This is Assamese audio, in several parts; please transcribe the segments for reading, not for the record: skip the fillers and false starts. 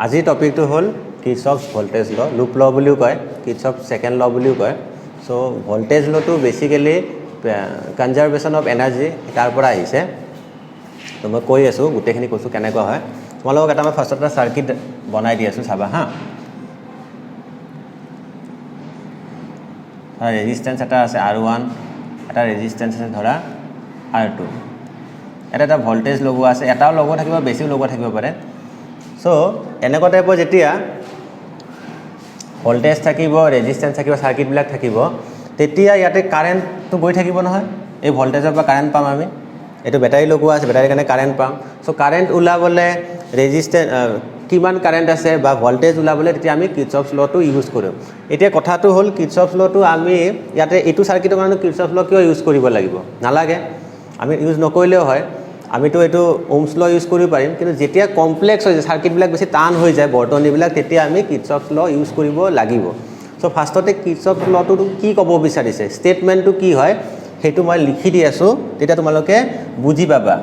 আজিৰ টপিকটো হ'ল কিৰ্চফছ ভল্টেজ ল লুপ ল বুলিও কয় কিৰ্চফছ সেকেন্ড ল বুলিও কয় সো ভল্টেজ লটো বেসিক্যালি কনজাৰভেশন অফ এনাৰ্জি তাৰ পৰা আহিছে তো মই কৈ আছো গুটেখিনি কৈছো কেনেকুৱা হয় তোমালোকক এটা মই ফাৰ্ষ্টত এটা সাৰ্কিট বনাই দি আছো চাবা হা ৰেজিস্ট্যান্স এটা আছে R1 এটা ৰেজিস্ট্যান্স আছে ধৰা R2 এটা ভল্টেজ লগোৱা আছে এটাও লগোৱা থাকিব বেছিও লগোৱা থাকিব পাৰে সো এনেকুৱা টাইপৰ যেতিয়া ভল্টেজ থাকিব ৰেজিস্ট্যান্স থাকিব সাৰ্কিট বিলাক থাকিব তেতিয়া ইয়াতে কাৰেন্টটো গৈ থাকিব নহয় এই ভল্টেজৰ পৰা কাৰেন্ট পাম আমি এটো ব্যাটাৰী লগোৱা আছে ব্যাটাৰীৰ কাৰণে কাৰেন্ট পাম সো কাৰেন্ট উলাবলে ৰেজিস্ট্যান্স কিমান কাৰেন্ট আছে বা ভল্টেজ উলাবলে তেতিয়া আমি কিৰ্চফছ লটো ইউজ কৰিম এতিয়া কথাটো হ'ল কিৰ্চফছ লটো আমি ইয়াতে এটো সাৰ্কিটৰ কাৰণে কিৰ্চফছ ল কিয় ইউজ কৰিব লাগিব নালাগে আমি ইউজ নকৰিলেও হয় আমিতো এটো ওহমছ ল ইউজ কৰিব পাৰিম কিন্তু যেতিয়া কমপ্লেক্স হৈ যায় সাৰ্কিট বিলাক বেছি টান হৈ যায় বৰ্তনী বিলাক তেতিয়া আমি কিৰ্চফছ ল ইউজ কৰিব লাগিব সো ফাৰ্ষ্টতে কিৰ্চফছ লটো কি ক'ব বিচাৰিছে ষ্টেটমেন্টটো কি হয় হেতু মই লিখি দি আছো তেতিয়া তোমালোকে বুজি পাবা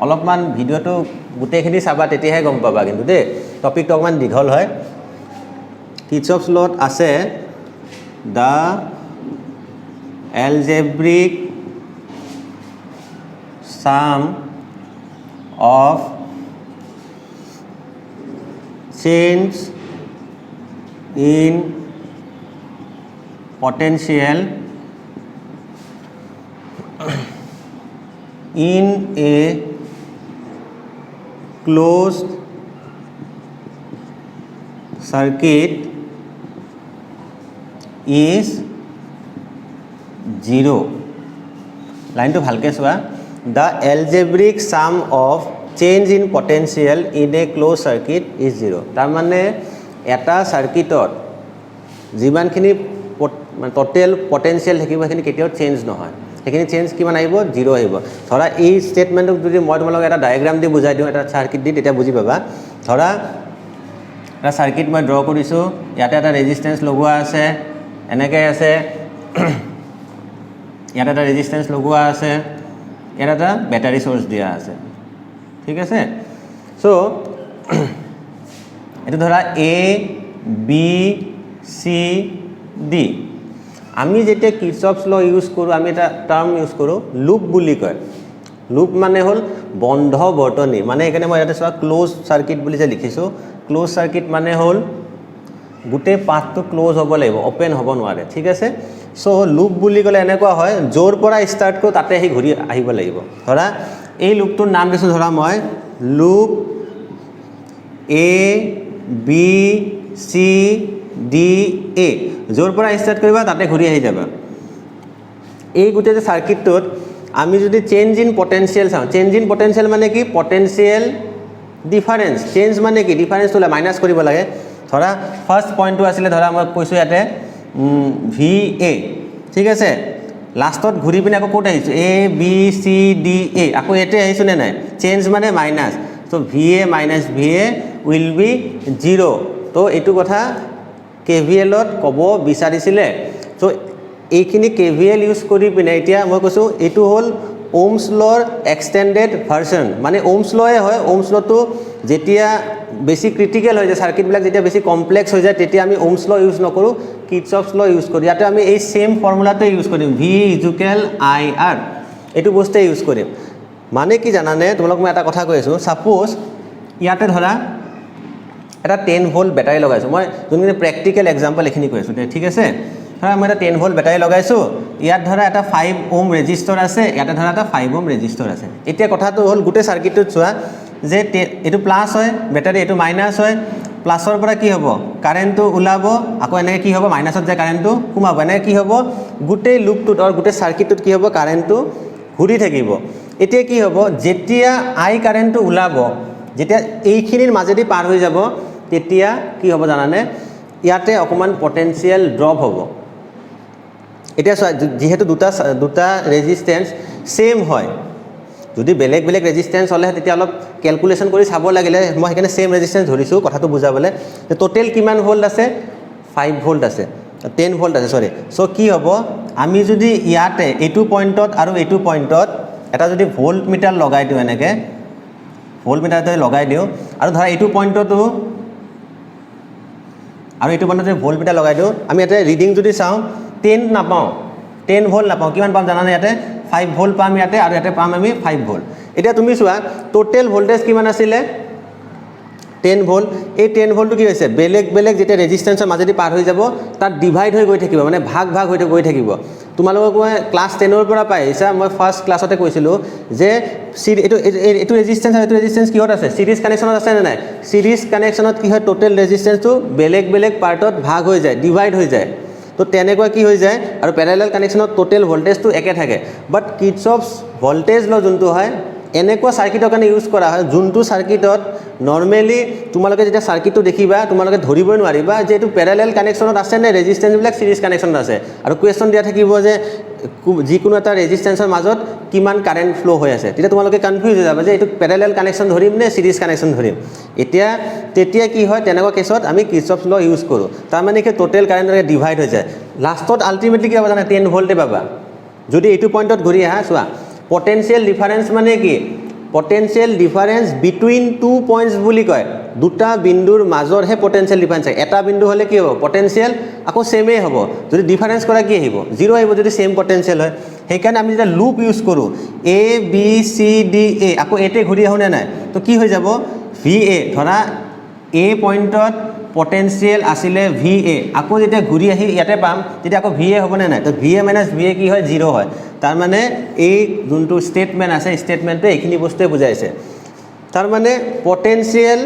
অলপমান ভিডিওটো গুটেখিনি চাবা তেতিয়াহে গম পাবা কিন্তু দে টপিকটো অকমান দীঘল হয় কিৰ্চফছ লত আছে দা algebraic sum of change in potential in a closed circuit is 0 line তো ভালকে সোয়া the algebraic sum of change in potential in a closed circuit is 0 তাৰ মানে এটা সার্কিটত যিমানখিনি টোটাল পটেনশিয়াল থাকিব সেইখিনি কেতিয়াও চেঞ্জ নহয় সেইখিনি চেঞ্জ কিমান আহিব 0 আহিব ধৰা এই স্টেটমেন্টক যদি মই তোমালোকক এটা ডায়াগ্ৰাম দি বুজাই দিওঁ এটা সাৰ্কিট দি তেতিয়া বুজি পাবা ধৰা এটা সাৰ্কিট মই ড্ৰ কৰিছো ইয়াতে এটা ৰেজিস্ট্যান্স লগোৱা আছে এনেকৈ আছে ইয়াতে এটা ৰেজিস্ট্যান্স লগোৱা আছে ইয়াতে এটা ব্যাটাৰি সোৰ্স দিয়া আছে ঠিক আছে সো এটো ধৰা A B C D আমি যেতিয়া কিৰ্চফছ ল ইউজ কৰো আমি এটা টাৰ্ম ইউজ কৰো লুপ বুলি কয় লুপ মানে হল বন্ধ বৰ্তনী মানে এখানে মই এটা ক্লোজ সার্কিট বুলি যে লিখিছো ক্লোজ সার্কিট মানে হল গুটে পাথটো ক্লোজ হ'ব লাগিব ওপেন হ'ব নোৱাৰে ঠিক আছে সো লুপ বুলি কলে এনেকুৱা হয় জোৰ পৰা স্টাৰ্ট কৰো তাতে হি ঘূৰি আহিব লাগিব ধৰা এই লুপটোৰ নাম দিছো ধৰা মই loop A B C D A জোৰ পৰা স্টাৰ্ট কৰিবা তাতে ঘূৰি আহি যাবা এই গুটে যে সার্কিটটোত আমি যদি চেঞ্জ ইন পটেনশিয়াল চাও চেঞ্জ ইন পটেনশিয়াল মানে কি পটেনশিয়াল ডিফারেন্স চেঞ্জ মানে কি ডিফারেন্স তোলা মাইনাস কৰিব লাগে ধৰা ফাৰ্স্ট পয়েন্টটো আছিল ধৰা মই কৈছো ইয়াতে VA ঠিক আছে লাষ্টত ঘূৰি পিনে আকৌ কোট আহিছো A B C D A আকৌ এতে আহিছো নে নাই চেঞ্জ মানে মাইনাস তো VA minus VA will be 0 তো এটো কথা KVL ত কব বিচাৰিছিলে তো এইখিনি KVL ইউজ কৰি পিনে এতিয়া মই কৈছো এটো হল ওহমছ লৰ এক্সটেন্ডেড ভার্সন মানে ওহমছ লয়ে হয় ওহমছ লটো যেতিয়া বেছি ক্রিটিক্যাল হৈ যায় সার্কিট বিলাক যেতিয়া বেছি কমপ্লেক্স হৈ যায় তেতিয়া আমি ওহমছ ল ইউজ নকৰো কিৰ্চফছ ল ইউজ কৰো ইয়াতে আমি এই সেম ফৰ্মুলাটো ইউজ কৰিম V = IR এটো বস্তু ইউজ কৰিম মানে কি জানানে তোমালোক মই এটা কথা কৈ আছো সাপোজ ইয়াতে ধৰা এটা 10 ভোল্ট ব্যাটাৰি লগাইছো মই যোনখিনি প্ৰ্যাকটিক্যাল এক্সাম্পল এখিনি কৈ আছো ঠিক আছে ধৰা মই এটা 10 ভোল্ট ব্যাটাৰি লগাইছো ইয়াত ধৰা এটা 5 ওহম ৰেজিস্টৰ আছে ইয়াতে ধৰা এটা 5 ওহম ৰেজিস্টৰ আছে এতিয়া কথাটো হল গুটে সাৰ্কিটটো চোৱা যে এটো প্লাস হয় ব্যাটাৰি এটো মাইনাস হয় প্লাসৰ পৰা কি হ'ব কারেন্টটো উলাব আকৌ এনেকৈ কি হ'ব মাইনাসত যায় কারেন্টটো কমাব এনে কি হ'ব গুটে লুপটোত আৰু গুটে সাৰ্কিটটোত কি হ'ব কাৰেন্টটো ঘূৰি থাকিব এতিয়া কি হ'ব যেতিয়া আই কাৰেন্টটো উলাব যেতিয়া এইখিনিৰ মাজেদি পাৰ হৈ যাব তেতিয়া কি হ'ব জানানে ইয়াতে অকমান পটেনশিয়াল ড্ৰপ হ'ব এটা যেহেতু দুটা রেজিস্ট্যান্স সেম হয় যদি বেলেগ বেলেগ রেজিস্ট্যান্স হলে তেতিয়া অলপ ক্যালকুলেশন কৰি চাব লাগিলে মই এখানে সেম ৰেজিস্ট্যান্স ধৰিছো কথাটো বুজাবলে টোটাল কিমান ভোল্ট আছে 5 ভোল্ট আছে 10 ভোল্ট আছে সরি সো কি হ'ব আমি যদি ইয়াতে এটু পয়েন্টত আৰু এটু পয়েন্টত এটা যদি ভোল্ট মিটাৰ লগাই দিও এনেকে ভোল্ট মিটাৰ লগাই দিও আৰু ধৰা এটু পয়েন্টটো আৰু এইটো পইণ্টত যদি ভল্ট মিটাৰ লগাই দিওঁ আমি ইয়াতে ৰিডিং যদি চাওঁ 10 নাপাওঁ 10 ভল্ট নাপাওঁ কিমান পাম জানানে ইয়াতে 5 ভল্ট পাম ইয়াতে আৰু ইয়াতে পাম আমি 5 ভল্ট এতিয়া তুমি চোৱা টোটেল ভল্টেজ কিমান আছিলে 10 ভল্ট এই 10 ভল্টটো কি হৈছে বেলেগ বেলেগ যেতিয়া ৰেজিষ্টেন্সৰ মাজেদি পাৰ হৈ যাব তাত ডিভাইড হৈ গৈ থাকিব মানে ভাগ ভাগ হৈ গৈ থাকিব তোমালোকক মই ক্লাছ 10 ৰ পৰা পাই আহিছা মই ফাৰ্ষ্ট ক্লাছতে কৈছিলোঁ যে এইটো ৰেজিষ্টেন্স আৰু এইটো ৰেজিষ্টেন্স কিহত আছে সিৰিজ কানেকশ্যনত আছে নে নাই সিৰিজ কানেকশ্যনত কি হয় টোটেল ৰেজিষ্টেন্সটো বেলেগ বেলেগ পাৰ্টত ভাগ হৈ যায় ডিভাইড হৈ যায় তো তেনেকুৱা কি হৈ যায় আৰু প্যাৰেলাল কানেকশ্যনত টোটেল ভল্টেজটো একে থাকে বাট কিৰ্চফছ ভল্টেজ ল যোনটো হয় এনেকুৱা সাৰ্কিটৰ কাৰণে ইউজ কৰা হয় যোনটো সাৰ্কিটত নৰ্মেলি তোমালোকে যেতিয়া সাৰ্কিটটো দেখিবা তোমালোকে ধৰিবই নোৱাৰিবা যে এইটো প্যাৰেলাল কানেকশ্যনত আছে নে ৰেজিষ্টেন্সবিলাক সিৰিজ কানেকশ্যনত আছে আৰু কোৱেশ্চন দিয়া থাকিব যে যিকোনো এটা ৰেজিষ্টেন্সৰ মাজত কিমান কাৰেন্ট ফ্লো হৈ আছে তেতিয়া তোমালোকে কনফিউজ হৈ যাবা যে এইটো প্যাৰেলাল কানেকশ্যন ধৰিম নে সিৰিজ কানেকশ্যন ধৰিম এতিয়া তেতিয়া কি হয় তেনেকুৱা কেছত আমি কিৰ্চফছ ল ইউজ কৰোঁ তাৰ মানে কি টোটেল কাৰেন্টৰে ডিভাইড হৈ যায় লাষ্টত আলটিমেটলি কি হ'ব জানা 10 ভল্টে পাবা যদি এইটো পইণ্টত ঘূৰি আহা চোৱা পটেনশিয়াল ডিফাৰেন্স মানে কি potential difference between two points বুলি কয় দুটা বিন্দুৰ মাজৰহে পটেনশিয়াল ডিফাৰেন্স আছে এটা বিন্দু হ'লে কি হ'ব পটেনশিয়াল আকৌ সেমেই হ'ব যদি ডিফাৰেন্স কৰা কি আহিব জিৰ' আহিব যদি সেম পটেনশিয়াল হয় সেইকাৰণে আমি যেতিয়া লুপ ইউজ কৰোঁ A B C D A আকৌ এতে ঘূৰি আহোঁ নে নাই তো কি হৈ যাব ভি এ ধৰা এ পইণ্টত পটেনশিয়াল আছিলে ভি এ আকৌ যেতিয়া ঘূৰি আহি ইয়াতে পাম তেতিয়া আকৌ ভি এ হ'বনে নাই তো V A minus V A কি হয় জিৰ' হয় তাৰ মানে এই যোনটো ষ্টেটমেণ্ট আছে ষ্টেটমেণ্টে এইখিনি বস্তুৱে বুজাইছে তাৰ মানে পটেনশিয়াল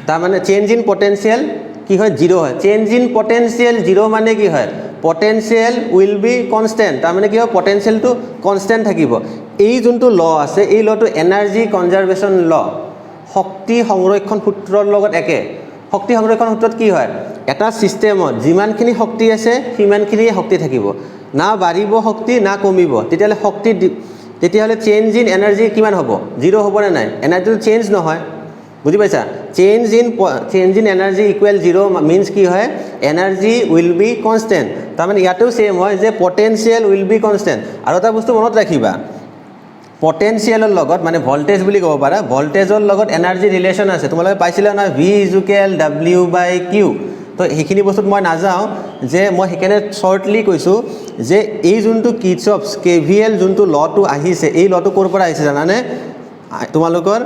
তাৰ মানে চেঞ্জ ইন পটেনশিয়াল কি হয় জিৰ' হয় চেঞ্জ ইন পটেনশিয়াল জিৰ' মানে কি হয় পটেনশিয়াল উইল বি কনষ্টেণ্ট তাৰ মানে কি হয় পটেনশিয়ালটো কনষ্টেণ্ট থাকিব এই যোনটো ল আছে এই লটো এনাৰ্জি কনজাৰ্ভেশ্যন ল শক্তি সংৰক্ষণ সূত্ৰৰ লগত একে শক্তি সংৰক্ষণ সূত্ৰত কি হয় এটা সিস্টেমত যিমানখিনি শক্তি আছে সিমানখিনি শক্তি থাকিব না বাঢ়িব শক্তি না কমিব তেতিয়ালে শক্তি তেতিয়ালে চেঞ্জ ইন এনাৰ্জি কিমান হ'ব জিৰ' হ'ব নে নাই এনাৰ্জিটো চেঞ্জ নহয় বুজি পাইছা change in energy equal zero' means কি হয় এনাৰ্জি উইল বি কনষ্টেণ্ট তাৰমানে ইয়াতেও সেম হয় যে পটেনশিয়াল উইল বি কনষ্টেণ্ট আৰু এটা বস্তু মনত ৰাখিবা পটেনশিয়ালৰ লগত মানে ভল্টেজ বুলি ক'ব পাৰা ভল্টেজৰ লগত এনাৰ্জি ৰিলেশ্যন আছে তোমালোকে পাইছিলা না ভি ইকুৱেল ডব্লিউ বাই কিউ তো সেইখিনি বস্তুত মই নাযাওঁ যে মই সেইকাৰণে শ্বৰ্টলি কৈছোঁ যে এই যোনটো কিৰ্চফছ কেভিএল যোনটো লটো আহিছে এই লটো ক'ৰ পৰা আহিছে জানানে তোমালোকৰ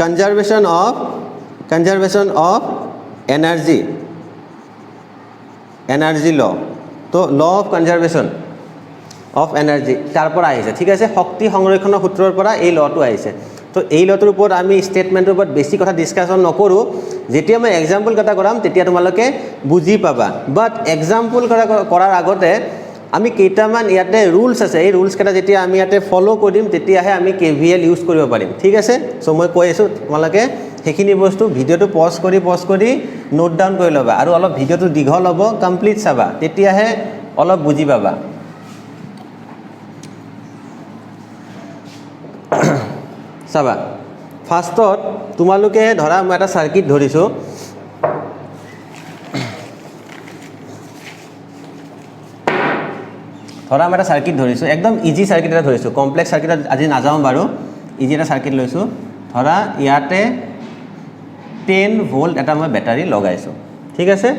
কনজাৰ্ভেশ্যন অফ এনাৰ্জি ল তো law of conservation of energy তাৰ পৰা আহিছে ঠিক আছে শক্তি সংৰক্ষণৰ সূত্ৰৰ পৰা এই লটো আহিছে তো এই লটোৰ ওপৰত আমি ষ্টেটমেণ্টৰ ওপৰত বেছি কথা ডিছকাশ্যন নকৰোঁ যেতিয়া মই এক্সাম্পল কেইটা কৰাম তেতিয়া তোমালোকে বুজি পাবা বাট এক্সাম্পল কৰাৰ আগতে আমি কেইটামান ইয়াতে ৰুলছ আছে এই ৰুলছ কেইটা যেতিয়া আমি ইয়াতে ফ'ল' কৰিম তেতিয়াহে আমি কেভিএল ইউজ কৰিব পাৰিম ঠিক আছে চ' মই কৈ আছোঁ তোমালোকে সেইখিনি বস্তু ভিডিঅ'টো পজ কৰি নোট ডাউন কৰি ল'বা আৰু অলপ ভিডিঅ'টো দীঘল হ'ব কমপ্লিট চাবা তেতিয়াহে অলপ বুজি পাবা চাবা ফাৰ্ষ্টত তোমালোকে ধৰা মই এটা সাৰ্কিট ধৰিছোঁ একদম ইজি সাৰ্কিট এটা ধৰিছোঁ কমপ্লেক্স সাৰ্কিটত আজি নাযাওঁ বাৰু ইজি এটা সাৰ্কিট লৈছোঁ ধৰা ইয়াতে 10 ভল্ট এটা মই বেটাৰী লগাইছোঁ ঠিক আছে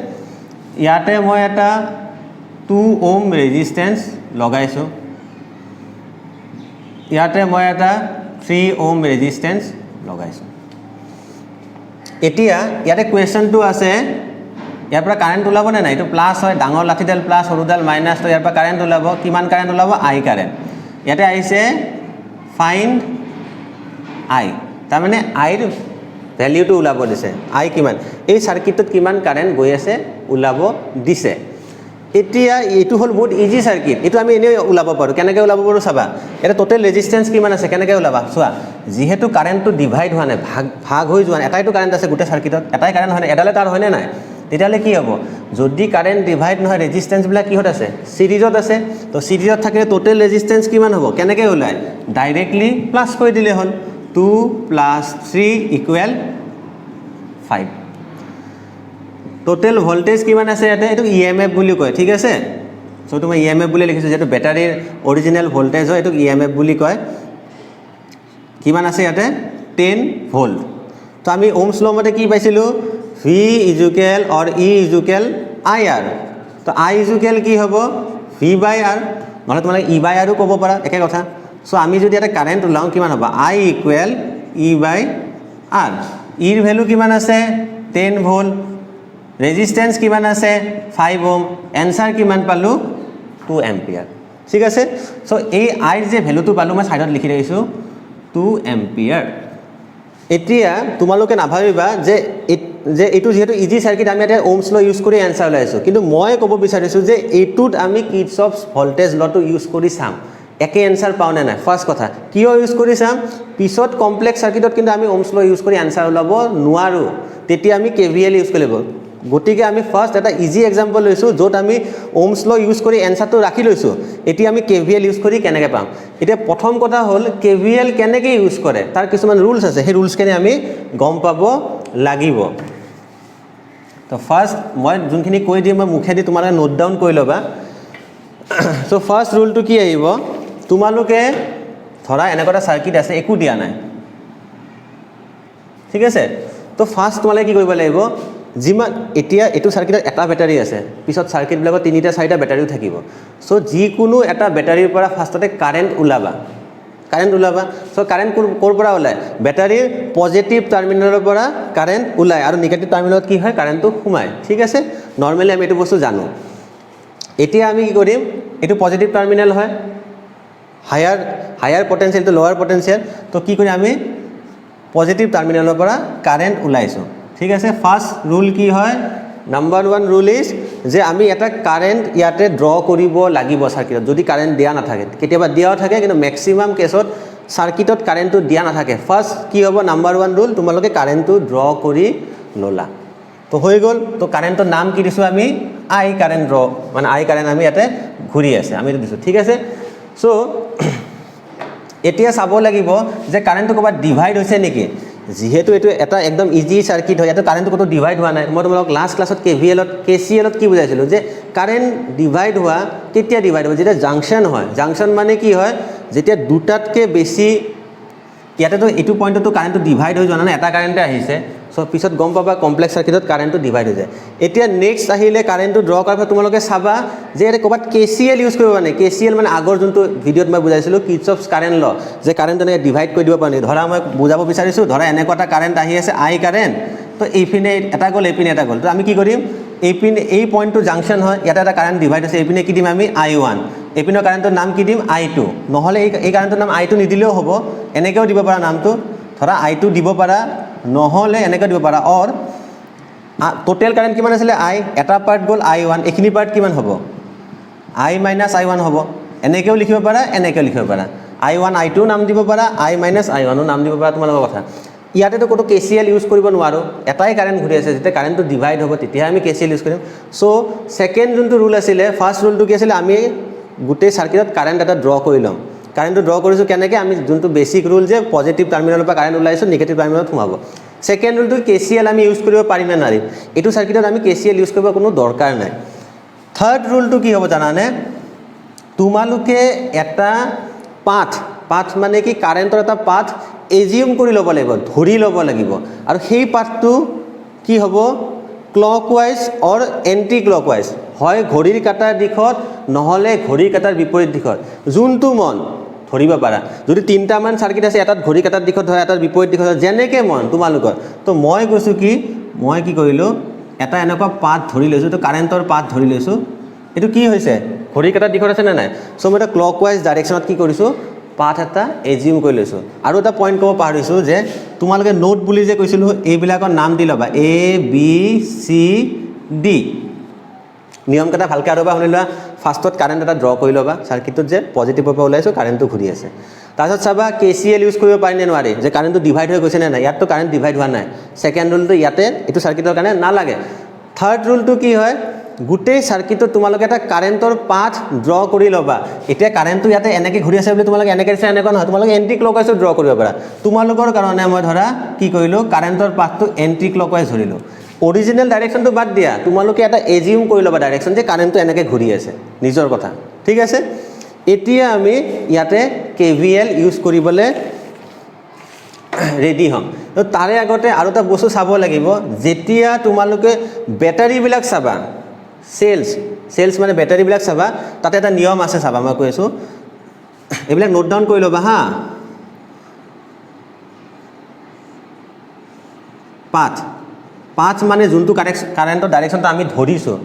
ইয়াতে মই এটা 2 ওম ৰেজিষ্টেন্স লগাইছোঁ ইয়াতে মই এটা 3 ওম ৰেজিষ্টেন্স লগাইছোঁ এতিয়া ইয়াতে কুৱেশ্যনটো আছে ইয়াৰ পৰা কাৰেণ্ট ওলাব নে নাই এইটো প্লাছ হয় ডাঙৰ লাঠিডাল প্লাছ সৰুডাল মাইনাছ তো ইয়াৰ পৰা কাৰেণ্ট ওলাব কিমান কাৰেণ্ট ওলাব আই কাৰেণ্ট ইয়াতে আহিছে ফাইণ্ড আই তাৰমানে আইৰ ভ্যালুটো ওলাব দিছে আই কিমান এই সাৰ্কিটত কিমান কাৰেণ্ট গৈ আছে ওলাব দিছে এতিয়া এইটো হ'ল বহুত ইজি সাৰ্কিট এইটো আমি এনেই ওলাব পাৰোঁ কেনেকৈ ওলাব পাৰোঁ চাবা এটা টোটেল ৰেজিষ্টেন্স কিমান আছে কেনেকৈ ওলাবা চোৱা যিহেতু কাৰেণ্টটো ডিভাইড হোৱা নাই ভাগ হৈ যোৱা নাই এটাইতো কাৰেণ্ট আছে গোটেই সাৰ্কিটত এটাই কাৰেণ্ট হয় নাই এডালে তাৰ হয়নে নাই তেতিয়াহ'লে কি হ'ব যদি কাৰেণ্ট ডিভাইড নহয় ৰেজিষ্টেন্সবিলাক কিহত আছে সিৰিজত আছে তো সিৰিজত থাকিলে টোটেল ৰেজিষ্টেন্স কিমান হ'ব কেনেকৈ ওলায় ডাইৰেক্টলি প্লাছ কৰি দিলে হ'ল 2 + 3 ইকুৱেল 5 টোটেল ভল্টেজ কিমান আছে ইয়াতে এইটো ইএমএফ বুলি কয় ঠিক আছে চ' তো মই ইএমএফ বুলি লিখিছোঁ যিহেতু বেটাৰীৰ অৰিজিনেল ভল্টেজ হয় এইটো ইএমএফ বুলি কয় কিমান আছে ইয়াতে 10 ভল্ট তো আমি ওমছ ল মতে কি পাইছিলোঁ V ইজুকেল অৰ E ইজুকেল IR তো I ইজুকেল কি হ'ব V/R নহলে তোমালোকে E/Rও ক'ব পাৰা একে কথা সো আমি যদি এটা কাৰেন্ট উলাও কিমান হ'ব I ইকুৱেল E/R ইৰ ভ্যালু কিমান আছে 10 ভোল্ট রেজিস্ট্যান্স কিমান আছে 5 ওহম এনসার কিমান পালো 2 এম্পিয়ার ঠিক আছে সো এই I যে ভ্যালুটো পালো মই সাইডত লিখি ৰাখিছো 2 এম্পিয়াৰ এতিয়া তোমালোকে নাভাবিবা যে এইটো যেহেতু ইজি সাৰ্কিট আমি এটা ওহমস ল ইউজ কৰি এনসাৰ লাইছো কিন্তু মই ক'ব বিচাৰিছো যে এইটোত আমি কিৰ্চফছ ভোল্টেজ লটো ইউজ কৰি চাম একে এনসাৰ পাও না ফাৰ্স্ট কথা কিয় ইউজ কৰি চাম পিছত কমপ্লেক্স সাৰ্কিটত কিন্তু আমি ওহমস ল ইউজ কৰি এনসাৰ ওলাব নোৱাৰো তেতিয়া আমি কেভিএল ইউজ কৰিব গতিকে আমি ফাৰ্স্ট এটা ইজি এক্সাম্পল লৈছো যত আমি ওহমস ল ইউজ কৰি এনসাৰটো ৰাখি লৈছো এতিয়া আমি কেভিএল ইউজ কৰি কেনেকৈ পাম এতিয়া প্ৰথম কথা হ'ল কেভিএল কেনেকৈ ইউজ কৰে তাৰ কিছুমান ৰুলছ আছে সেই ৰুলছ কেনে আমি গম পাব লাগিব তো ফাৰ্স্ট মই যোনখিনি কৈ দিম মই মুখেদি তোমালোকে নোট ডাউন কৰি ল'বা সো ফাৰ্স্ট ৰুলটো কি আহিব তোমালোকে ধৰা এনেকুৱা সাৰ্কিট আছে একো দিয়া নাই ঠিক আছে তো ফাৰ্স্ট তোমালোকে কি কৰিব লাগিব যিমান এতিয়া এটো সাৰ্কিটত এটা ব্যাটাৰি আছে পিছত সাৰ্কিট বিলাকত তিনিটা চাৰিটা ব্যাটাৰিও থাকিব সো যিকোনো এটা ব্যাটাৰিৰ পৰা ফাৰ্স্টতে কাৰেন্ট উলাবা সো কাৰেন্ট কোৰ পৰা ওলায় ব্যাটাৰিৰ পজিটিভ টাৰ্মিনালৰ পৰা কাৰেন্ট ওলায় আৰু নেগেটিভ টাৰ্মিনালত কি হয় কাৰেন্টটো সোমায় ঠিক আছে নৰমালি আমি এটো বস্তু জানো এতিয়া আমি কি কৰিম এটো পজিটিভ টাৰ্মিনাল হয় higher potential to lower potential তো কি কৰি আমি পজিটিভ টাৰ্মিনালৰ পৰা কাৰেন্ট ওলাইছো ঠিক আছে ফাৰ্স্ট ৰুল কি হয় নাম্বাৰ 1 ৰুল ইজ যে আমি এটা কাৰেন্ট ইয়াতে ড্ৰ কৰিব লাগিব সার্কিটত যদি কারেন্ট দিয়া না থাকে কেতিয়াবা দিয়াও থাকে কিন্তু ম্যাক্সিমাম কেসত সার্কিটত কারেন্টটো দিয়া না থাকে ফার্স্ট কি হ'ব নাম্বার 1 রুল তোমালোকে কারেন্টটো ড্র কৰি ললা তো হৈ গল তো কাৰেন্টৰ নাম কি দিছো আমি আই কাৰেন্ট ড্ৰ মানে আই কাৰেন্ট আমি ইয়াতে ঘূৰি আছে আমি দিছো ঠিক আছে সো এতিয়া চাব লাগিব যে কারেন্টটো কবা ডিভাইড হৈছে নেকি যেহেতু এটো এটা একদম ইজি সার্কিট হয় এটো কারেন্ট কত ডিভাইড হোৱা নাই মই তোমালোক লাস্ট ক্লাসত কেসিএলত কি বুজাইছিলো যে কাৰেন্ট ডিভাইড হোৱা কেতিয়া ডিভাইড হ'ব যেটা জাংশন হয় জাংশন মানে কি হয় যেতিয়া দুটাতকে বেছি ইয়াতে তো এটো পয়েন্টটো কারেন্টটো ডিভাইড হৈ যোৱা নাই এটা কাৰেন্টে আহিছে সো পিছত গম পাবা কমপ্লেক্স সাৰ্কিটত কাৰেন্টটো ডিভাইড হৈ যায় এতিয়া নেক্সট আহিলে কাৰেন্টটো ড্ৰ কৰাৰ তোমালোকে চাবা যে এটা কবাত কেসিএল ইউজ কৰিব মানে কেসিএল মানে আগৰ যোনটো ভিডিওত মই বুজাইছিলো কিৰ্চফছ কাৰেন্ট ল যে কাৰেন্ট এনে ডিভাইড কৰি দিব পাৰি ধৰা মই বুজাব বিচাৰিছো ধৰা এনেকুৱা এটা কারেন্ট আহি আছে আই কারেন্ট তো এইপিনে এটা গল এইপিনে এটা গল তো আমি কি কৰিম এইপিনে এই পয়েন্টটো জাংশন হয় ইয়াতে এটা কাৰেন্ট ডিভাইড আছে এইপিনে কি দিম আমি I1 এইপিনৰ কাৰেন্টৰ নাম কি দিম I2 নহলে এই কাৰেন্টৰ নাম I2 নিদিলেও হ'ব এনেকেও দিব পাৰা নামটো ধৰা I2 দিব পাৰা নহলে এনেকৈ দিব পাৰা অৰ টোটাল কারেন্ট কিমান আছিল I এটা পার্ট গল I1 এখিনি পার্ট কিমান হ'ব I - I1 হ'ব এনেকেও লিখিব পাৰা এনেকেও লিখিব পাৰা I1 I2 নাম দিব পাৰা I - I1 নাম দিব পাৰা তোমালোকৰ কথা ইয়াতে তো কত কেসিএল ইউজ কৰিব নোৱাৰো এটাই কাৰেন্ট ঘূৰি আছে যেতিয়া কাৰেন্টটো ডিভাইড হ'ব তেতিয়া আমি কেসিএল ইউজ কৰিম সো সেকেন্ড যোনটো ৰুল আছিল ফাৰ্স্ট ৰুলটো কি আছিল আমি গোটেই সাৰ্কিটত কাৰেন্ট এটা ড্ৰ কৰি লম কাৰেন্টটো ড্ৰ কৰিছো কেনেকৈ আমি যোনটো বেসিক ৰুল যে পজিটিভ টাৰ্মিনালৰ পৰা কাৰেন্ট ওলাইছো নেগেটিভ টাৰ্মিনালত সোমাব সেকেন্ড ৰুলটো কেসিএল আমি ইউজ কৰিব পাৰিম না নোৱাৰিম এটো সাৰ্কিটত আমি কেসিএল ইউজ কৰিব কোনো দৰকাৰ নাই থাৰ্ড ৰুলটো কি হ'ব জানানে তোমালোকে এটা পাথ মানে কি কাৰেন্টৰ এটা পাথ এজিউম কৰি ল'ব লাগিব ধৰি ল'ব লাগিব আৰু সেই পাথটো কি হ'ব ক্লকৱাইজ অৰ এন্টি ক্লকৱাইজ হয় ঘড়ীৰ কাটাৰ দিশত নহলে ঘড়ীৰ কাটাৰ বিপৰীত দিশত যোনটো মন ধৰিব পাৰা যদি তিনটা মান সাৰ্কিট আছে এটাত ঘড়ী কাটাৰ দিশত হয় এটাৰ বিপৰীত দিশত যেনেকে মন তোমালোকৰ তো মই কৈছো কি মই কি কৰিলো এটা এনেকুৱা পাথ ধৰি লৈছো তো কাৰেন্টৰ পাথ ধৰি লৈছো এটো কি হৈছে ঘড়ী কাটাৰ দিশত আছে না নাই সো মই এটা ক্লকৱাইজ ডাইৰেকশনত কি কৰিছো পাথ এটা এজিউম কৰি লৈছো আৰু এটা পয়েন্ট ক'ব পাহৰিছো যে তোমালোকে নোট বুলি যে কৈছিলো এইবিলাকৰ নাম দি লবা A B C D নিয়ম কেটা ভালকে আৰু বা শুনিলা ফাৰ্স্টত কাৰেন্ট এটা ড্ৰ কৰি লবা সাৰ্কিটত যে পজিটিভৰ পৰা ওলাইছো কাৰেন্টটো ঘূৰি আছে তাৰপিছত চাবা কেসিএল ইউজ কৰিব পাৰি নে নোৱাৰি যে কাৰেন্টটো ডিভাইড হৈ গৈছে নে নাই ইয়াত তো কাৰেন্ট ডিভাইড হোৱা নাই সেকেন্ড ৰুলটো ইয়াতে এটো সাৰ্কিটৰ কাৰণে নালাগে থাৰ্ড ৰুলটো কি হয় গোটেই সাৰ্কিটত তোমালোকে এটা কাৰেন্টৰ পাথ ড্ৰ কৰি লবা এতিয়া কাৰেন্টটো ইয়াতে এনেকে ঘূৰি আছে বুলি তোমালোকে এনেকে আছে এনেকুৱা নহয় তোমালোকে এন্টি ক্লকৱাইজ ড্ৰ কৰিব পাৰা তোমালোকৰ কাৰণে মই ধৰা কি কৰিলো কাৰেন্টৰ পাথটো এন্টি ক্লকৱাইজ ধৰিলো অৰিজিনাল ডাইৰেকশনটো বাদ দিয়া তোমালোকে এটা এজিউম কৰি লবা ডাইৰেকশন যে কাৰেন্টটো এনেকে ঘূৰি আছে নিজৰ কথা ঠিক আছে এতিয়া আমি ইয়াতে কেভিএল ইউজ কৰিবলে ৰেডি হ'ম তো তাৰে আগতে আৰু এটা বস্তু চাব লাগিব যেতিয়া তোমালোকে বেটাৰীবিলাক চাবা চেলছ মানে বেটাৰীবিলাক চাবা তাতে এটা নিয়ম আছে চাবা মই কৈ আছোঁ এইবিলাক নোট ডাউন কৰি ল'বা হা পাথ মানে যোনটো কাৰেণ্টৰ ডাইৰেকশ্যনটো আমি ধৰিছোঁ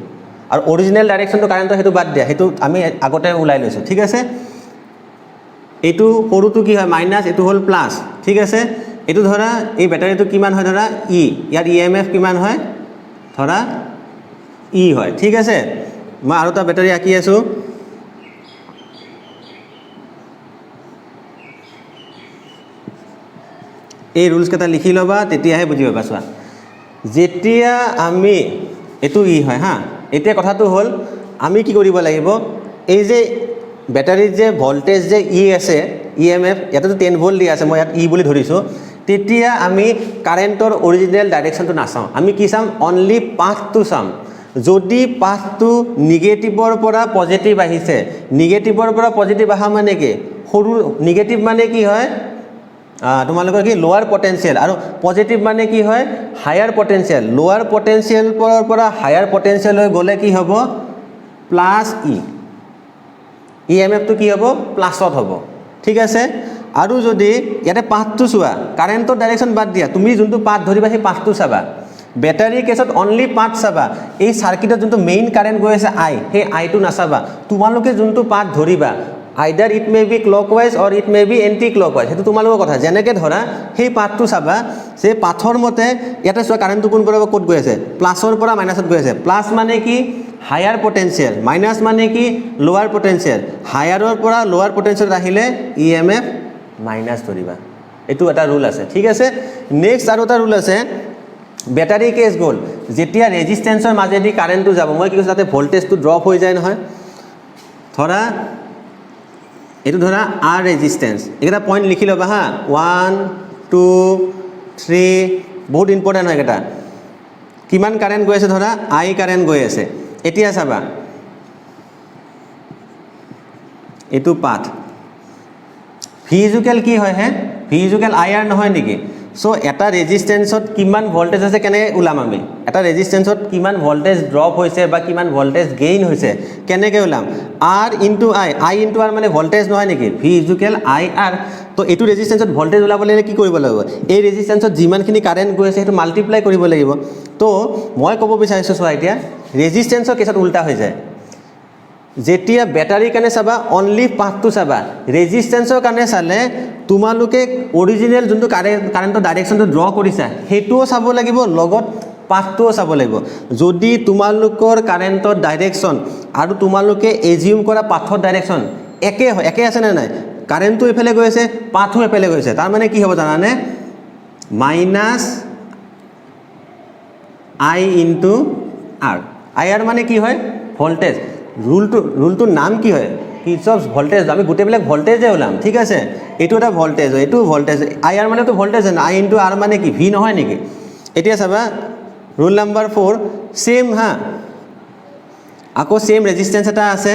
আৰু অৰিজিনেল ডাইৰেকশ্যনটো কাৰেণ্টৰ সেইটো বাদ দিয়া সেইটো আমি আগতে ওলাই লৈছোঁ ঠিক আছে এইটো সৰুটো কি হয় মাইনাছ এইটো হ'ল প্লাছ ঠিক আছে এইটো ধৰা এই বেটাৰীটো কিমান হয় ধৰা ই ইয়াৰ EMF কিমান হয় ধৰা ই হয় ঠিক আছে মই আৰু এটা বেটাৰী আঁকি আছোঁ এই ৰুলছ কেইটা লিখি ল'বা তেতিয়াহে বুজি পাবা চোৱা যেতিয়া আমি এইটো ই হয় হা এতিয়া কথাটো হ'ল আমি কি কৰিব লাগিব এই যে বেটাৰীৰ যে ভল্টেজ যে ই আছে EMF ইয়াতেতো 10 ভোল্ট দিয়া আছে মই ইয়াত ই বুলি ধৰিছোঁ তেতিয়া আমি কাৰেণ্টৰ অৰিজিনেল ডাইৰেকশ্যনটো নাচাওঁ আমি কি চাম অনলি পাথটো চাম যদি পাথটো নিগেটিভৰ পৰা পজিটিভ আহিছে নিগেটিভৰ পৰা পজিটিভ অহা মানে কি সৰু নিগেটিভ মানে কি হয় তোমালোকৰ কি লোৱাৰ পটেনচিয়েল আৰু পজিটিভ মানে কি হয় হায়াৰ পটেনচিয়েল লোৱাৰ পটেনচিয়েল পৰা হায়াৰ পটেনচিয়েল হৈ গ'লে কি হ'ব প্লাছ EMF টো কি হ'ব প্লাছত হ'ব ঠিক আছে আৰু যদি ইয়াতে পাথটো চোৱা কাৰেণ্টৰ ডাইৰেকশ্যন বাদ দিয়া তুমি যোনটো পাথ ধৰিবা সেই পাথটো চাবা বেটাৰী কেছত অনলি পাথ চাবা এই সাৰ্কিটত যোনটো মেইন কাৰেণ্ট গৈ আছে সেই আইটো নাচাবা তোমালোকে যোনটো পাথ ধৰিবা either it may be clockwise or it may be anticlockwise সেইটো তোমালোকৰ কথা যেনেকৈ ধৰা সেই পাথটো চাবা সেই পাথৰ মতে ইয়াতে চোৱা কাৰেণ্টটো কোন পৰা ক'ত গৈ আছে প্লাছৰ পৰা মাইনাছত গৈ আছে প্লাছ মানে কি হায়াৰ পটেনচিয়েল মাইনাছ মানে কি লোৱাৰ পটেনচিয়েল হায়াৰৰ পৰা লোৱাৰ পটেনচিয়েল আহিলে EMF মাইনাছ ধৰিবা এইটো এটা ৰুল আছে ঠিক আছে নেক্সট আৰু এটা ৰুল আছে বেটাৰী কেছ গ'ল যেতিয়া ৰেজিষ্টেঞ্চৰ মাজেদি কাৰেণ্টটো যাব মই কি কৈছোঁ তাতে ভল্টেজটো ড্ৰপ হৈ যায় নহয় ধৰা এইটো ধৰা R ৰেজিষ্টেঞ্চ এইকেইটা পইণ্ট লিখি ল'বা হা 1 2 3 বহুত ইম্পৰ্টেণ্ট হয় এইকেইটা কিমান কাৰেণ্ট গৈ আছে ধৰা I কাৰেণ্ট গৈ আছে এতিয়া চাবা এইটো পাথ ভিজুকেল কি হয় হে ভিজুকেল IR নহয় নেকি সো এটা ৰেজিষ্টেঞ্চত কিমান ভল্টেজ আছে কেনেকৈ ওলাম আমি এটা ৰেজিষ্টেঞ্চত কিমান ভল্টেজ ড্ৰপ হৈছে বা কিমান ভল্টেজ গেইন হৈছে কেনেকৈ ওলাম R into I into R মানে ভল্টেজ নহয় নেকি ভিজুকেল IR তো এইটো ৰেজিষ্টেঞ্চত ভল্টেজ ওলাবলৈ কি কৰিব লাগিব এই ৰেজিষ্টেঞ্চত যিমানখিনি কাৰেণ্ট গৈ আছে সেইটো মাল্টিপ্লাই কৰিব লাগিব তো মই ক'ব বিচাৰিছোঁ চোৱা এতিয়া ৰেজিষ্টেঞ্চৰ কেছত উল্টা হৈ যায় যেতিয়া বেটাৰীৰ কাৰণে চাবা অনলি পাথটো চাবা ৰেজিষ্টেঞ্চৰ কাৰণে চালে তোমালোকে অৰিজিনেল যোনটো কাৰেণ্টৰ ডাইৰেকশ্যনটো ড্ৰ কৰিছা সেইটোও চাব লাগিব লগত পাথটোও চাব লাগিব যদি তোমালোকৰ কাৰেণ্টৰ ডাইৰেকশ্যন আৰু তোমালোকে এজিউম কৰা পাথৰ ডাইৰেকশ্যন একে আছে নে নাই কাৰেণ্টটো এইফালে গৈ আছে পাথো এইফালে গৈছে তাৰ মানে কি হ'ব জানানে minus I into R IR মানে কি হয় ভল্টেজ ৰুলটোৰ নাম কি হয় কিৰ্চফছ ভল্টেজ আমি গোটেইবিলাক ভল্টেজে ওলাম ঠিক আছে এইটো এটা ভল্টেজ হয় এইটো ভল্টেজ IR মানেতো ভল্টেজ হয় I ইনটু R মানে কি ভি নহয় নেকি এতিয়া চাবা ৰুল নাম্বাৰ 4 সেম হা আকৌ সেম ৰেজিষ্টেঞ্চ এটা আছে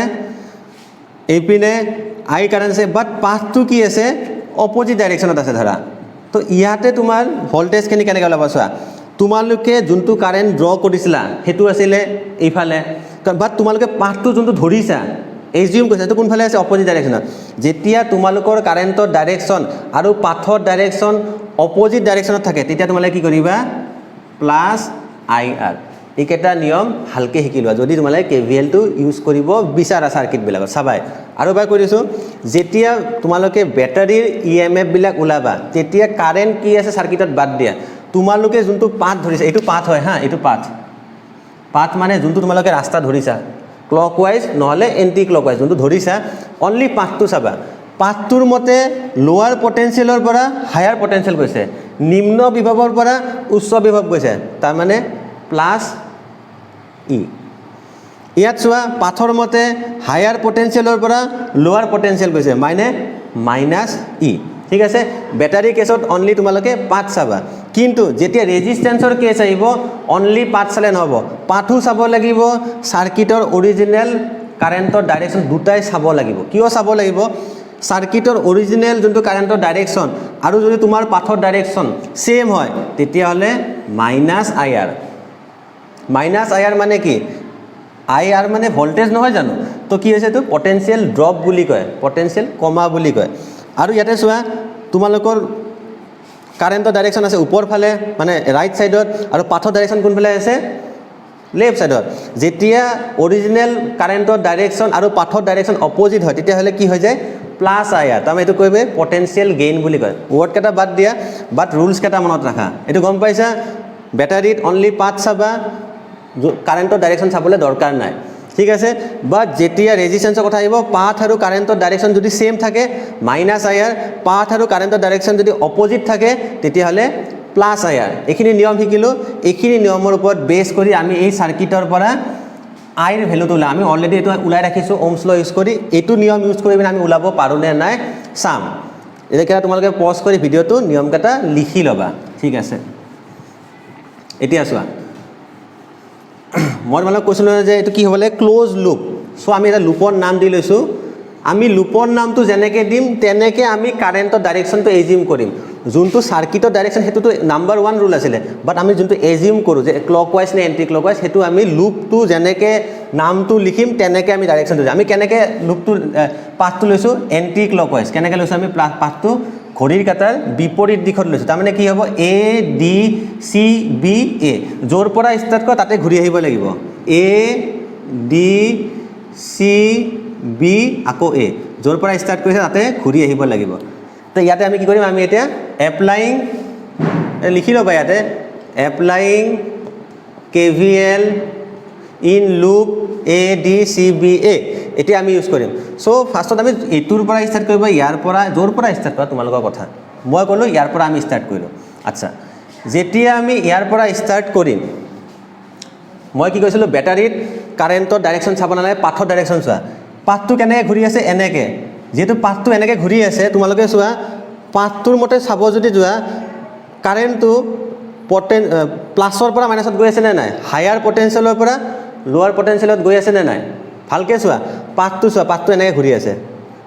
এইপিনে I কাৰেণ্ট আছে বাট পাথটো কি আছে অপজিট ডাইৰেকশ্যনত আছে ধৰা তো ইয়াতে তোমাৰ ভল্টেজখিনি কেনেকৈ ওলাব চোৱা তোমালোকে যোনটো কাৰেণ্ট ড্ৰ কৰিছিলা সেইটো আছিলে এইফালে বাট তোমালোকে পাথটো যোনটো ধৰিছা এজিউম কৰিছা সেইটো কোনফালে আছে অপজিট ডাইৰেকশ্যনত যেতিয়া তোমালোকৰ কাৰেণ্টৰ ডাইৰেকশ্যন আৰু পাথৰ ডাইৰেকশ্যন অপজিট ডাইৰেকশ্যনত থাকে তেতিয়া তোমালোকে কি কৰিবা প্লাছ IR এইকেইটা নিয়ম ভালকৈ শিকি লোৱা যদি তোমালোকে KVLটো ইউজ কৰিব বিচাৰা চাৰ্কিটবিলাকত চাবাই আৰু এবাৰ কৈ দিছোঁ যেতিয়া তোমালোকে বেটাৰীৰ EMF বিলাক ওলাবা তেতিয়া কাৰেণ্ট কি আছে চাৰ্কিটত বাদ দিয়া তোমালোকে যোনটো পাথ ধৰিছা এইটো পাথ হয় হা এইটো পাথ মানে যোনটো তোমালোকে ৰাস্তা ধৰিছা ক্লকৱাইজ নহ'লে এণ্টি ক্লকৱাইজ যোনটো ধৰিছা অনলি পাথটো চাবা পাথটোৰ মতে লোৱাৰ পটেনচিয়েলৰ পৰা হায়াৰ পটেনচিয়েল গৈছে নিম্ন বিভৱৰ পৰা উচ্চ বিভৱ গৈছে তাৰমানে প্লাছ ইয়াত চোৱা পাথৰ মতে হায়াৰ পটেনচিয়েলৰ পৰা লোৱাৰ পটেনচিয়েল গৈছে মানে মাইনাছ ঠিক আছে বেটাৰী কেছত অনলি তোমালোকে পাথ চাবা কিন্তু যেতিয়া ৰেজিষ্টেঞ্চৰ কেছ আহিব অনলি পাথ চালে নহ'ব পাথো চাব লাগিব সাৰ্কিটৰ অৰিজিনেল কাৰেণ্টৰ ডাইৰেকশ্যন দুটাই চাব লাগিব কিয় চাব লাগিব সাৰ্কিটৰ অৰিজিনেল যোনটো কাৰেণ্টৰ ডাইৰেকশ্যন আৰু যদি তোমাৰ পাথৰ ডাইৰেকশ্যন সেম হয় তেতিয়াহ'লে -IR -IR মানে কি IR মানে ভোল্টেজ নহয় জানো তো কি হৈছে তো পটেনশিয়াল ড্ৰপ বুলি কয় পটেনশিয়াল কমা বুলি কয় আৰু ইয়াতে চোৱা তোমালোকৰ কাৰেণ্টৰ ডাইৰেকশ্যন আছে ওপৰ ফালে মানে ৰাইট সাইডত আৰু পাথৰ ডাইৰেকশ্যন কোন ফালে আছে লেফট সাইডত যেতিয়া অৰিজিনেল কাৰেণ্টৰ ডাইৰেকশ্যন আৰু পাথৰ ডাইৰেকশ্যন অপোজিট হয় তেতিয়াহ'লে কি হৈ যায় +IR তাৰমানে এইটো কৈবে পটেনশিয়াল গেইন বুলি কয় ৱৰ্ড কেইটা বাদ দিয়া বাট ৰুলছ কেইটা মনত ৰাখা এইটো গম পাইছা বেটাৰীত অনলি পাথ চাবা কাৰেণ্টৰ ডাইৰেকশ্যন চাবলৈ দৰকাৰ নাই ঠিক আছে বাট যেতিয়া ৰেজিষ্টেন্সৰ কথা আহিব পাথ আৰু কাৰেণ্টৰ ডাইৰেকশ্যন যদি সেম থাকে -IR পাথ আৰু কাৰেণ্টৰ ডাইৰেকশ্যন যদি অপোজিট থাকে তেতিয়াহ'লে +IR এইখিনি নিয়ম শিকিলোঁ এইখিনি নিয়মৰ ওপৰত বেছ কৰি আমি এই সাৰ্কিটৰ পৰা আইৰ ভ্যালুটো ওলাই আমি অলৰেডি এইটো ওলাই ৰাখিছোঁ ওমছ ল ইউজ কৰি এইটো নিয়ম ইউজ কৰি আমি ওলাব পাৰোঁ নে নাই চাম এতিয়া তোমালোকে পজ কৰি ভিডিঅ'টো নিয়মকেইটা লিখি ল'বা ঠিক আছে এতিয়া চোৱা মই তোমালোকক কৈছিলোঁ যে এইটো কি হ'ব লাগে ক্লোজ লুপ চ' আমি এটা লুপৰ নাম দি লৈছোঁ আমি লুপৰ নামটো যেনেকৈ দিম তেনেকৈ আমি কাৰেণ্টৰ ডাইৰেকশ্যনটো এজিউম কৰিম যোনটো সাৰ্কিটৰ ডাইৰেকশ্যন সেইটোতো নাম্বাৰ 1 ৰুল আছিলে বাট আমি যোনটো এজিউম কৰোঁ যে ক্লকৱাইজ নে এণ্টি ক্লকৱাইজ সেইটো আমি লুপটো যেনেকৈ নামটো লিখিম তেনেকৈ আমি ডাইৰেকশ্যনটো দিম আমি কেনেকৈ লুপটো পাথটো লৈছোঁ এণ্টি ক্লকৱাইজ কেনেকৈ লৈছোঁ আমি পাথটো ঘড়ীৰ কাটাৰ বিপৰীত দিশত লৈছোঁ তাৰমানে কি হ'ব ADCBA য'ৰ পৰা ষ্টাৰ্ট কৰা তাতে ঘূৰি আহিব লাগিব ADCB আকৌ A য'ৰ পৰা ষ্টাৰ্ট কৰিছে তাতে ঘূৰি আহিব লাগিব তো ইয়াতে আমি কি কৰিম আমি এতিয়া এপ্লাইং লিখি ল'বা ইয়াতে applying KVL in loop ADCBA এতিয়া আমি ইউজ কৰিম সো ফাৰ্স্টত আমি এইটোৰ পৰা ষ্টাৰ্ট কৰিব ইয়াৰ পৰা য'ৰ পৰা ষ্টাৰ্ট কৰা তোমালোকৰ কথা মই ক'লো ইয়াৰ পৰা আমি ষ্টাৰ্ট কৰিলোঁ আচ্ছা যেতিয়া আমি ইয়াৰ পৰা ষ্টাৰ্ট কৰিম মই কি কৈছিলোঁ বেটাৰীত কাৰেণ্টৰ ডাইৰেকশ্যন চাব নালাগে পাথৰ ডাইৰেকশ্যন চোৱা পাথটো কেনেকৈ ঘূৰি আছে এনেকৈ যেহেতু পাথটো এনেকৈ ঘূৰি আছে তোমালোকে চোৱা পাথটোৰ মতে চাব যদি যোৱা কাৰেণ্টটো প্লাছৰ পৰা মাইনাছত গৈ আছে নে নাই হায়াৰ পটেনশিয়েলৰ পৰা লোৱাৰ পটেনশিয়েলত গৈ আছে নে নাই ভালকৈ চোৱা পাথটো এনেকৈ ঘূৰি আছে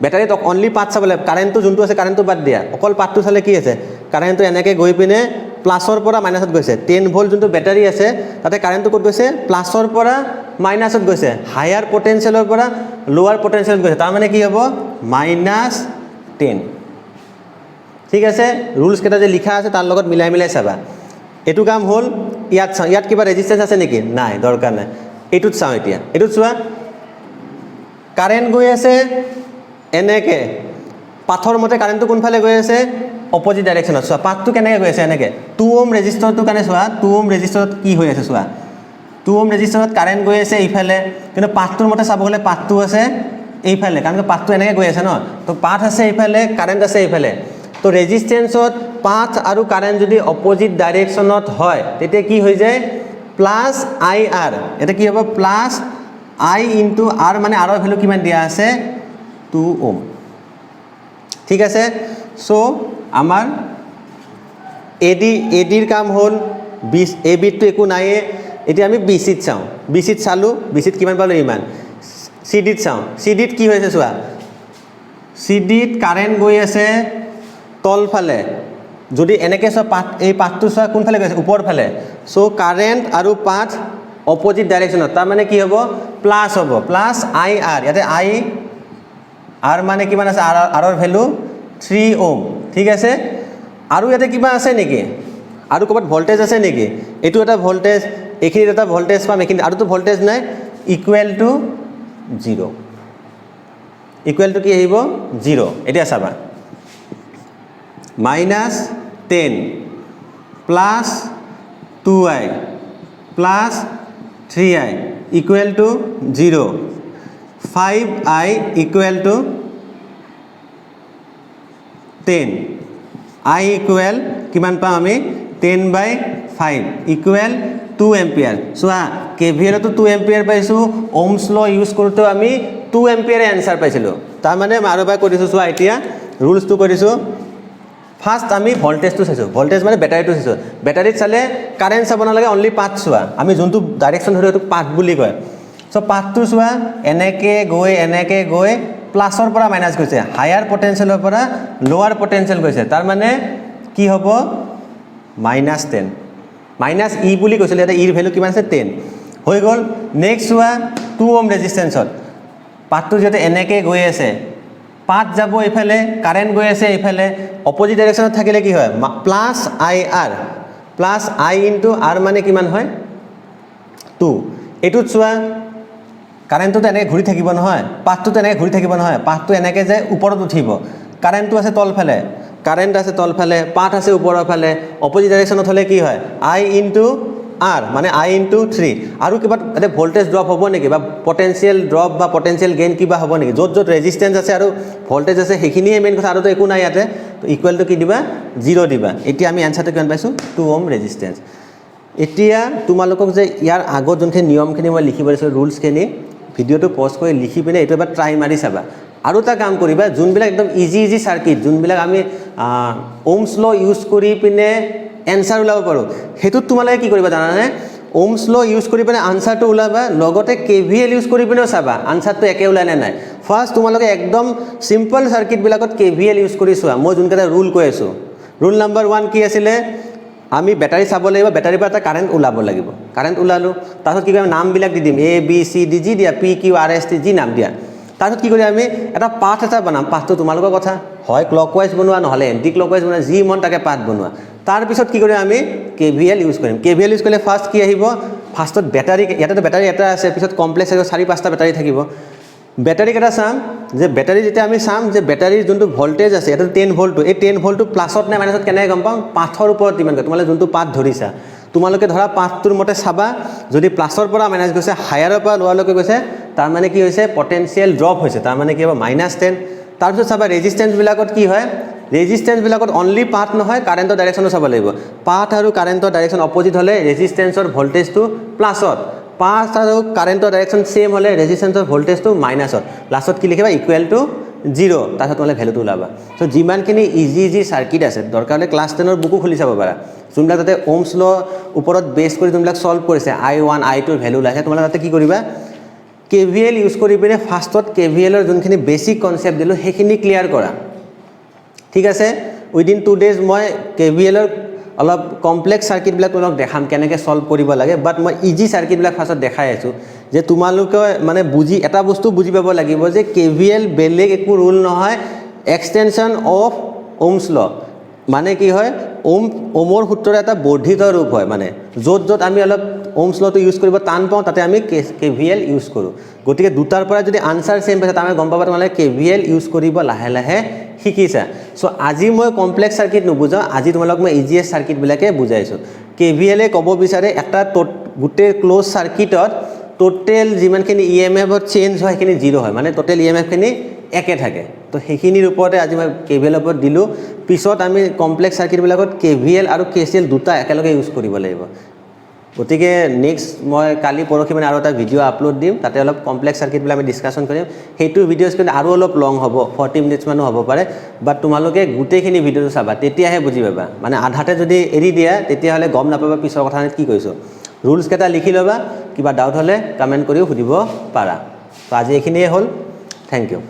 বেটাৰীত অনলি পাথ চাব লাগে কাৰেণ্টটো যোনটো আছে কাৰেণ্টটো বাদ দিয়া অকল পাথটো চালে কি আছে কাৰেণ্টটো এনেকৈ গৈ পিনে প্লাছৰ পৰা মাইনাছত গৈছে 10 ভোল্ট যোনটো বেটাৰী আছে তাতে কাৰেণ্টটো ক'ত গৈছে প্লাছৰ পৰা মাইনাছত গৈছে হায়াৰ পটেনশিয়েলৰ পৰা লোৱাৰ পটেনশিয়েলত গৈছে তাৰমানে কি হ'ব -10 ঠিক আছে ৰুলছ কেইটা যে লিখা আছে তাৰ লগত মিলাই চাবা এইটো কাম হ'ল ইয়াত চাওঁ ইয়াত কিবা ৰেজিষ্টেন্স আছে নেকি নাই দৰকাৰ নাই এইটোত চাওঁ এতিয়া এইটোত চোৱা কাৰেণ্ট গৈ আছে এনেকৈ পাথৰ মতে কাৰেণ্টটো কোনফালে গৈ আছে অপোজিট ডাইৰেকশ্যনত চোৱা পাথটো কেনেকৈ গৈ আছে এনেকৈ 2 ওম ৰেজিষ্টৰটোৰ কাৰণে চোৱা 2 ওম ৰেজিষ্টৰত কি হৈ আছে চোৱা 2 ওম ৰেজিষ্টৰত কাৰেণ্ট গৈ আছে এইফালে কিন্তু পাথটোৰ মতে চাব গ'লে পাথটো আছে এইফালে কাৰণ পাথটো এনেকৈ গৈ আছে ন তো পাথ আছে এইফালে কাৰেণ্ট আছে এইফালে তো ৰেজিষ্টেন্সত পাথ আৰু কাৰেণ্ট যদি অপোজিট ডাইৰেকশ্যনত হয় তেতিয়া কি হৈ যায় +IR এটা কি হ'ব +I ইনটু R মানে আৰৰ ভ্যালু কিমান দিয়া আছে 2 ওম ঠিক আছে সো আমাৰ এডিৰ কাম হ'ল এবিটো একো নাইয়ে এতিয়া আমি বিচিত চাওঁ বিচিত চালোঁ বিচিত কিমান পালোঁ ইমান সিডিত চাওঁ সিডিত কি হৈছে চোৱা সিডিত কাৰেণ্ট গৈ আছে তলফালে যদি এনেকৈ চোৱা পাথ এই পাথটো চোৱা কোনফালে গৈ আছে ওপৰ ফালে সো কাৰেণ্ট আৰু পাথ অপোজিট ডাইৰেকশ্যনত তাৰমানে কি হ'ব প্লাছ হ'ব +IR ইয়াতে IR মানে কিমান আছে আৰৰ ভ্যালু 3 ওম ঠিক আছে আৰু ইয়াতে কিবা আছে নেকি আৰু ক'ৰবাত ভোল্টেজ আছে নেকি এইটো এটা ভোল্টেজ এইখিনিত এটা ভোল্টেজ পাম এইখিনি আৰুতো ভোল্টেজ নাই ইকুৱেল টু 0 ইকুৱেল টু কি আহিব 0 এতিয়া চাবা -10 plus 2i plus 3i equal to 0 5i equal to 10 i equal কিমান পাম আমি 10/5 ইকুৱেল 2 এম্পিয়াৰ চোৱা কেভিএলতো 2 এম্পিয়াৰ পাইছোঁ ওমছ ল ইউজ কৰোঁতেও আমি 2 এম্পিয়াৰে এনচাৰ পাইছিলোঁ তাৰমানে মই আৰু এবাৰ কৈ দিছোঁ চোৱা এতিয়া ৰুলছটো কৈ দিছোঁ ফাৰ্ষ্ট আমি ভোল্টেজটো চাইছোঁ ভোল্টেজ মানে বেটাৰীটো চাইছোঁ বেটাৰীত চালে কাৰেণ্ট চাব নালাগে অনলি পাথ চোৱা আমি যোনটো ডাইৰেকশ্যন ধৰোঁ সেইটো পাথ বুলি কয় সো পাথটো চোৱা এনেকৈ গৈ প্লাছৰ পৰা মাইনাছ গৈছে হায়াৰ পটেনচিয়েলৰ পৰা লোৱাৰ পটেনচিয়েল গৈছে তাৰ মানে কি হ'ব -10 মাইনাছ ই বুলি কৈছিল এটা ইৰ ভ্যালু কিমান আছে 10 হৈ গ'ল নেক্সট হোৱা 2 ওহম ৰেজিষ্টেন্সত পাথটো যেতে এনেকৈ গৈ আছে পাথ যাব ইফালে কারেন্ট গৈ আছে ইফালে অপোজিট ডাইরেকশনত থাকিলে কি হয় প্লাস আই আর প্লাস আই ইনটু আর মানে কিমান হয় 2 এটুত চোৱা কাৰেন্টটো এনেকৈ ঘূৰি থাকিব নহয় পাথটো এনেকৈ ঘূৰি থাকিব নহয় পাথটো এনেকৈ যায় ওপৰত উঠিব কাৰেন্টটো আছে তলফালে কাৰেন্ট আছে তলফালে পাথ আছে ওপৰৰ ফালে অপোজিট ডাইৰেকশনত হলে কি হয় আই ইনটু আৰ মানে আই ইনটু 3 আৰু কিবা এটা ভোল্টেজ ড্ৰপ হ'ব নেকি বা পটেনশিয়াল ড্ৰপ বা পটেনশিয়াল গেইন কিবা হ'ব নেকি য'ত য'ত ৰেজিষ্টেন্স আছে আৰু ভোল্টেজ আছে সেইখিনিয়ে মেইন কথা আৰু তো একো নাই ইয়াতে তো ইকুৱেল টু কি দিবা 0 দিবা এতিয়া আমি আনসাৰটো কিমান পাইছো 2 ওহম ৰেজিষ্টেন্স এতিয়া তোমালোকক যে ইয়াৰ আগত যোনখিনি নিয়মখিনি মই লিখিব দিছো ৰুলছখিনি ভিডিঅ'টো পজ কৰি লিখি পিনে এইটো এবাৰ ট্ৰাই মাৰি চাবা আৰু এটা কাম কৰিবা যোনবিলাক একদম ইজি সাৰ্কিট যোনবিলাক আমি ওহমছ ল ইউজ কৰি পিনে এনসাৰ ওলাব পাৰো হেতুত তোমালোকে কি কৰিবা জানানে ওহমছ ল ইউজ কৰি পিনে আনসাৰটো ওলাবা লগতে কেভিএল ইউজ কৰি পিনেও চাবা আনসাৰটো একে ওলাই নে নাই ফাৰ্স্ট তোমালোকে একদম সিম্পল সাৰ্কিট বিলাকত কেভিএল ইউজ কৰি চোৱা মই যোনকেইটা ৰুল কৈ আছো ৰুল নাম্বাৰ 1 কি আছিলে আমি ব্যাটাৰি চাব লাগিব ব্যাটাৰিৰ পৰা এটা কাৰেন্ট ওলাব লাগিব কাৰেন্ট ওলালো তাৰপিছত কি কৰিম নামবিলাক দি দিম A B C D G দিয়া P Q R S T G নাম দিয়া তাৰপিছত কি কৰি আমি এটা পাথ এটা বনাম পাথটো তোমালোকৰ কথা হয় ক্লকৱাইজ বনোৱা নহলে এন্টি ক্লকৱাইজ বনোৱা যি মন তাকে পাথ বনোৱা তাৰপিছত কি কৰিম আমি কেভিএল ইউজ কৰিম কেভিএল ইউজ কৰিলে ফাৰ্স্ট কি আহিব ফাৰ্স্টত ব্যাটারি ইয়াতে ব্যাটারি এটা আছে পিছত কমপ্লেক্স আছে 4-5টা ব্যাটারি থাকিব ব্যাটারি কেটা চাম যে ব্যাটারি যেটা আমি চাম যে ব্যাটাৰিৰ যোনটো ভোল্টেজ আছে এটা 10 ভোল্ট এই 10 ভোল্টটো প্লাছত নে মাইনাছত কেনে গম পাম পাথৰ ওপৰত কিমান তোমালে যোনটো পাথ ধৰিছা তোমালোকে ধৰা পাথটোৰ মতে চাবা যদি প্লাছৰ পৰা মাইনাছ গৈছে হায়াৰৰ পৰা লোৱালৈকে গৈছে তাৰ মানে কি হৈছে পটেনশিয়াল ড্ৰপ হৈছে তাৰ মানে কি হ'ব -10 তাৰপিছত চাবা ৰেজিষ্টেন্স বিলাকত কি হয় ৰেজিষ্টেন্স বিলাকত অনলি পাথ নহয় কাৰেন্টৰ ডাইৰেকশনো চাব লাগিব পাথ আৰু কাৰেন্টৰ ডাইৰেকশন অপোজিট হলে ৰেজিষ্টেন্সৰ ভোল্টেজটো প্লাছত পাথ আৰু কাৰেন্টৰ ডাইৰেকশন সেম হলে ৰেজিষ্টেন্সৰ ভোল্টেজটো মাইনাছত লাষ্টত কি লিখিবা ইকুৱেল টু 0 তাৰপিছত তোমালে ভ্যালুটো ওলাবা সো যিমানখিনি ইজি সাৰ্কিট আছে দৰকাৰ হলে ক্লাছ 10ৰ বুকো খুলি চাব পাৰা যোনবিলাক তাতে ওহমছ ল ওপৰত বেছ কৰি যোনবিলাক সলভ কৰিছে i1 i2 ৰ ভ্যালু ওলাইছে তোমালোকে তাতে কি কৰিবা কেভিএল ইউজ কৰি পিনে ফাৰ্স্টত কেভিএলৰ যোনখিনি বেসিক কনসেপ্ট দিলো সেইখিনি ক্লিয়াৰ কৰা ঠিক আছে উইদিন 2 ডেজ মই কেভিএলৰ অলপ কমপ্লেক্স সাৰ্কিট বিলাক তোমাক দেখাম কেনেকৈ সলভ কৰিব লাগে বাট মই ইজি সাৰ্কিট বিলাক ফাৰ্স্টত দেখাই আছো যে তোমালোকে মানে বুজি এটা বস্তু বুজি পাব লাগিব যে কেভিএল বেলেগ একো ৰুল নহয় এক্সটেনশন অফ ওহমছ ল মানে কি হয় ওহমৰ সূত্ৰৰ এটা বৰ্ধিত ৰূপ হয় মানে য'ত য'ত আমি অলপ ওহমছ লটো ইউজ কৰিব টান পাওঁ তাতে আমি কেভিএল ইউজ কৰো গতিকে দুটাৰ পৰা যদি আনসাৰ সেম পাইছে আমি গম পাবা তোমালোকে কেভিএল ইউজ কৰিব লাহে লাহে শিকিছা সো আজি মই কমপ্লেক্স সাৰ্কিট নুবুজাও আজি তোমালোক মই ইজিএস সাৰ্কিট বিলাকে বুজাইছো কেভিএল এ ক'ব বিচাৰে একটা গুটে ক্লোজ সাৰ্কিটত টোটেল যিমানখিনি ইএমএফ চেঞ্জ হয় সেইখিনি 0 হয় মানে টোটেল ইএমএফ খিনি একে থাকে তো সেইখিনিৰ ওপৰতে আজি মই কেভিএল ওপৰত দিলো পিছত আমি কমপ্লেক্স সাৰ্কিট বিলাকত কেভিএল আৰু কেসিএল দুটা একেলগে ইউজ কৰিব লাগিব গতিকে নেক্সট মই কালি পৰখি মানে আৰু এটা ভিডিও আপলোড দিম তাতে অলপ কমপ্লেক্স সাৰ্কিট বিলাক আমি ডিসকাশন কৰিম হেতু ভিডিওস কিন্তু আৰু অলপ লং হ'ব 40 মিনিটছ মানো হ'ব পাৰে বাট তোমালোকে গুটেখিনি ভিডিওটো চাবা তেতিয়াহে বুজি পাবা মানে আধাতে যদি এৰি দিয়া তেতিয়া হলে গম নাপাবা পিছৰ কথা কি কৈছো ৰুলছ কেটা লিখি লবা কিবা ডাউট হলে কমেন্ট কৰিও সুধিব পাৰা তো আজি এইখিনিয়ে হ'ল থ্যাংক ইউ